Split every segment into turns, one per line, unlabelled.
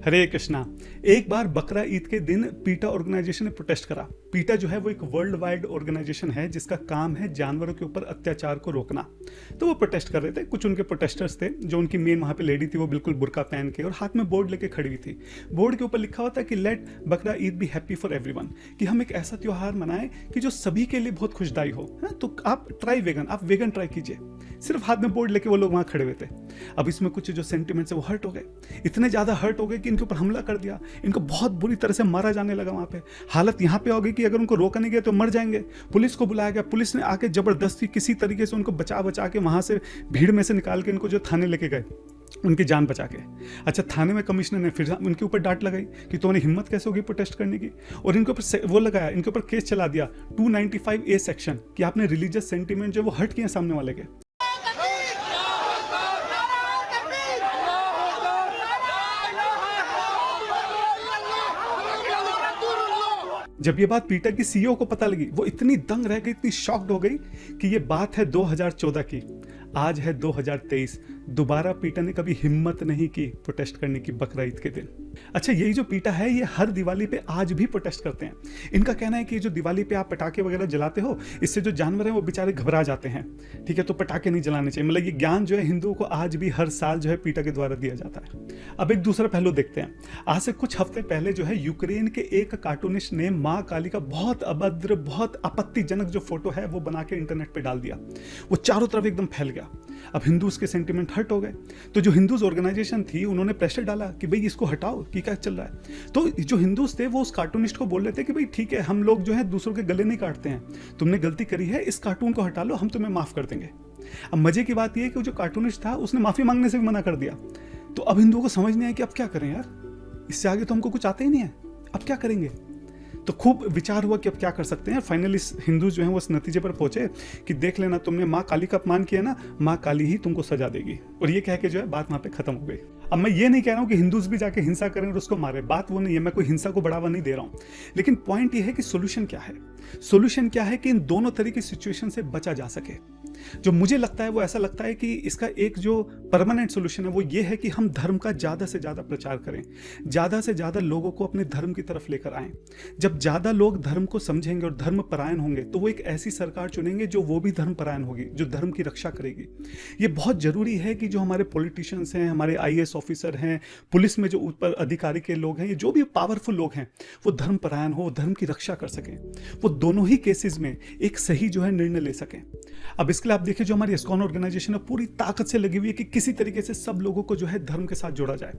हरे कृष्णा। एक बार बकरा ईद के दिन पीटा ऑर्गेनाइजेशन ने प्रोटेस्ट करा। पीटा जो है वो एक वर्ल्ड वाइड ऑर्गेनाइजेशन है जिसका काम है जानवरों के ऊपर अत्याचार को रोकना। तो वो प्रोटेस्ट कर रहे थे। कुछ उनके प्रोटेस्टर्स थे, जो उनकी मेन वहाँ पे लेडी थी, वो बिल्कुल बुर्का पहन के और हाथ में बोर्ड लेके खड़ी हुई थी। बोर्ड के ऊपर लिखा हुआ था कि लेट बकरा Eid be happy for everyone, कि हम एक ऐसा त्योहार मनाएं कि जो सभी के लिए बहुत खुशदाई हो। तो आप ट्राई वेगन, आप वेगन ट्राई कीजिए। सिर्फ हाथ में बोर्ड लेके वो लोग वहाँ खड़े हुए थे। अब इसमें कुछ जो सेंटिमेंट्स है वो हर्ट हो गए, इतने ज़्यादा हर्ट हो गए कि इनके ऊपर हमला कर दिया। इनको बहुत बुरी तरह से मारा जाने लगा। वहाँ पे हालत यहाँ पे हो गई कि अगर उनको रोका नहीं गया तो मर जाएंगे। पुलिस को बुलाया गया, पुलिस ने आके जबरदस्ती किसी तरीके से उनको बचा के वहाँ से भीड़ में से निकाल के इनको जो थाने लेके गए, उनकी जान बचा के। अच्छा, थाने में कमिश्नर ने फिर उनके ऊपर डांट लगाई कि तुम्हारी हिम्मत कैसे होगी प्रोटेस्ट करने की, और इनके ऊपर वो लगाया, इनके ऊपर केस चला दिया 295A सेक्शन कि आपने रिलीजियस सेंटिमेंट जो वो हर्ट किए सामने वाले के। जब ये बात पीटा की सीईओ को पता लगी, वो इतनी दंग रह गई, इतनी शॉक्ड हो गई कि ये बात है 2014 की। आज है 2023। दोबारा पीटा ने कभी हिम्मत नहीं की प्रोटेस्ट करने की बकरा ईद के दिन। अच्छा, यही जो पीटा है ये हर दिवाली पे आज भी प्रोटेस्ट करते हैं। इनका कहना है कि जो दिवाली पे आप पटाखे वगैरह जलाते हो, इससे जो जानवर हैं वो बेचारे घबरा जाते हैं। ठीक है, तो पटाखे नहीं जलाने चाहिए। मतलब ये ज्ञान जो है हिंदुओं को आज भी हर साल जो है पीटा के द्वारा दिया जाता है। अब एक दूसरा पहलू देखते हैं। आज से कुछ हफ्ते पहले जो है यूक्रेन के एक कार्टूनिस्ट ने माँ काली का बहुत अभद्र, बहुत आपत्तिजनक जो फोटो है वो बना के इंटरनेट पे डाल दिया। वो चारों तरफ एकदम फैल गया। अब हिंदूज के सेंटिमेंट हर्ट हो गए, तो जो हिंदूज ऑर्गेनाइजेशन थी उन्होंने प्रेशर डाला कि भाई इसको हटाओ, कि क्या चल रहा है। तो जो हिंदूज थे वो उस कार्टूनिस्ट को बोल रहे थे कि भाई ठीक है, हम लोग जो है दूसरों के गले नहीं काटते हैं, तुमने गलती करी है, इस कार्टून को हटा लो, हम तुम्हें माफ कर देंगे। अब मजे की बात यह है कि जो कार्टूनिस्ट था उसने माफी मांगने से भी मना कर दिया। तो अब हिंदुओं को समझ नहीं आया कि अब क्या करें यार, इससे आगे तो हमको कुछ आता ही नहीं है, अब क्या करेंगे। तो खूब विचार हुआ कि अब क्या कर सकते हैं। फाइनली हिंदू जो हैं वो इस नतीजे पर पहुंचे कि देख लेना, तुमने माँ काली का अपमान किया ना, माँ काली ही तुमको सजा देगी। और ये कह के जो है बात वहां पे खत्म हो गई। अब मैं ये नहीं कह रहा हूँ कि हिंदूज भी जाके हिंसा करें और उसको मारे, बात वो नहीं है, मैं कोई हिंसा को बढ़ावा नहीं दे रहा हूँ। लेकिन पॉइंट ये है कि सोल्यूशन क्या है। सोल्यूशन क्या है कि इन दोनों तरह की सिचुएशन से बचा जा सके। जो मुझे लगता है वो ऐसा लगता है कि इसका एक जो परमानेंट सोल्यूशन है वो ये है कि हम धर्म का ज्यादा से ज्यादा प्रचार करें, ज्यादा से ज्यादा लोगों को अपने धर्म की तरफ लेकर आएं। जब ज्यादा लोग धर्म को समझेंगे और धर्म परायण होंगे तो वो एक ऐसी सरकार चुनेंगे जो वो भी धर्म परायण होगी, जो धर्म की रक्षा करेगी। ये बहुत जरूरी है कि जो हमारे पॉलिटिशियंस हैं, हमारे IAS ऑफिसर हैं, पुलिस में जो ऊपर अधिकारी के लोग हैं, ये जो भी पावरफुल लोग हैं, वो धर्म परायण हो, धर्म की रक्षा कर सकें, वो दोनों ही केसेस में एक सही जो है निर्णय ले सकें। अब इसके लिए आप देखिए जो हमारी इस्कॉन ऑर्गेनाइजेशन है पूरी ताकत से लगी हुई है कि किसी तरीके से सब लोगों को जो है धर्म के साथ जोड़ा जाए।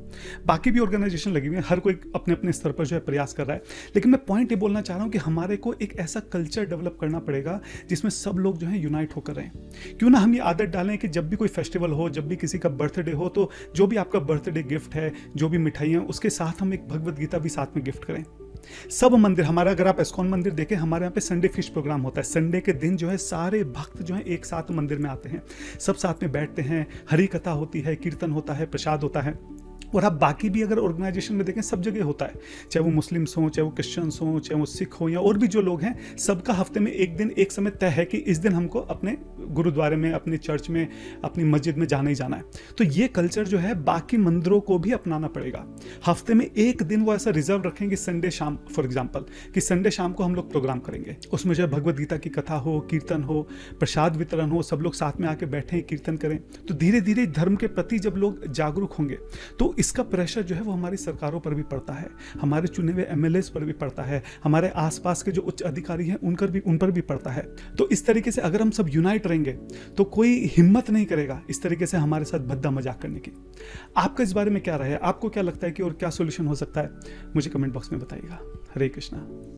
बाकी भी ऑर्गेनाइजेशन लगी हुई है, हर कोई अपने अपने स्तर पर जो है प्रयास कर रहा है। लेकिन मैं पॉइंट ये बोलना चाह रहा हूं कि हमारे को एक ऐसा कल्चर डेवलप करना पड़ेगा जिसमें सब लोग जो है यूनाइट होकर रहें। क्यों ना हम ये आदत डालें कि जब भी कोई फेस्टिवल हो, जब भी किसी का बर्थडे हो, तो जो भी आपका बर्थडे गिफ्ट है, जो भी मिठाइयाँ, उसके साथ हम एक भगवद गीता भी साथ में गिफ्ट करें। सब मंदिर हमारा, अगर आप इस्कॉन मंदिर देखें, हमारे यहाँ पे संडे फिश प्रोग्राम होता है। संडे के दिन जो है सारे भक्त जो है एक साथ मंदिर में आते हैं, सब साथ में बैठते हैं, हरि कथा होती है, कीर्तन होता है, प्रसाद होता है। और आप बाकी भी अगर ऑर्गेनाइजेशन में देखें सब जगह होता है, चाहे वो मुस्लिम्स हों, चाहे वो क्रिश्चियंस हों, चाहे वो सिख हों या और भी जो लोग हैं, सबका हफ्ते में एक दिन, एक समय तय है कि इस दिन हमको अपने गुरुद्वारे में, अपने चर्च में, अपनी मस्जिद में जाना ही जाना है। तो ये कल्चर जो है बाकी मंदिरों को भी अपनाना पड़ेगा। हफ्ते में एक दिन वो ऐसा रिजर्व रखेंगे, संडे शाम फॉर एग्जाम्पल, कि संडे शाम को हम लोग प्रोग्राम करेंगे, उसमें जो है भगवद गीता की कथा हो, कीर्तन हो, प्रसाद वितरण हो, सब लोग साथ में आके बैठें, कीर्तन करें। तो धीरे धीरे धर्म के प्रति जब लोग जागरूक होंगे तो इसका प्रेशर जो है वो हमारी सरकारों पर भी पड़ता है, हमारे चुने हुए MLAs पर भी पड़ता है, हमारे आसपास के जो उच्च अधिकारी हैं उन पर भी पड़ता है। तो इस तरीके से अगर हम सब यूनाइट रहेंगे तो कोई हिम्मत नहीं करेगा इस तरीके से हमारे साथ भद्दा मजाक करने की। आपका इस बारे में क्या राय है? आपको क्या लगता है कि और क्या सोल्यूशन हो सकता है? मुझे कमेंट बॉक्स में बताइएगा। हरे कृष्णा।